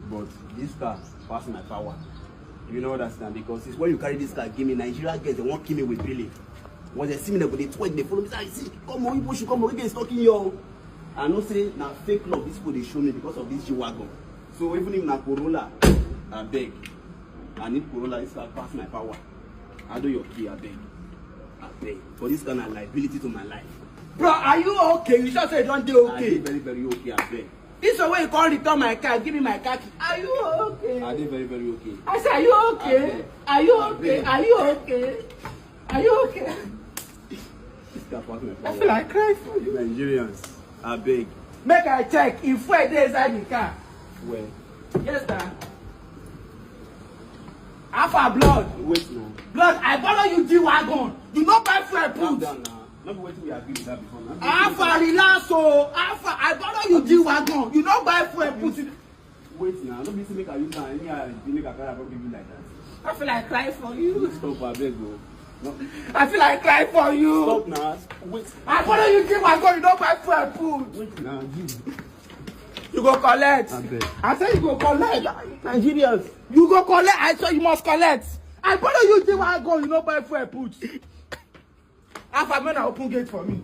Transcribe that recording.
much, but this car pass my power. You know understand? Because it's when you carry this car, give me Nigeria girls, they won't kill me with belief. When they see me, they twerk, they follow me. I see, come on, you should come on, we get talking you. I know say now fake love this people they show me because of this G-wago. So even if na Corolla, I beg. I need Corolla, this car pass my power. I do your key, I beg. I beg. For this kind of liability to my life. Bro, are you okay? You just say you don't do okay. I did very, very okay, I beg. This is the way you can't return my car, give me my car key. Are you okay? I did very, very okay. I said, are you okay? Are you okay? Are you okay? Are you okay? This car pass my power. I feel like crying for you. Nigerians, I beg. Make I check if fuel dey inside the car. Where? Yes, sir. Alpha blood. Wait now. Blood, I borrow you G-wagon. You no buy fuel Calm put. down now. Not wait till we agree with that before now. Alpha relax oh. Alpha, I borrow you G-wagon. You no buy fuel put. Wait now. Don't be to make a use now. Any make a car probably be like that. I feel like crying for you. Stop, I beg bro. No. I feel like crying for you. Stop now. Wait. I borrow you G-wagon. You no buy fuel put. Wait now. Give. You go collect. I beg. I say you go collect. Nigerians. You go collect. I say you must collect. I borrow you G-wagon. You no buy fuel put. Alpha, man, open gate for me.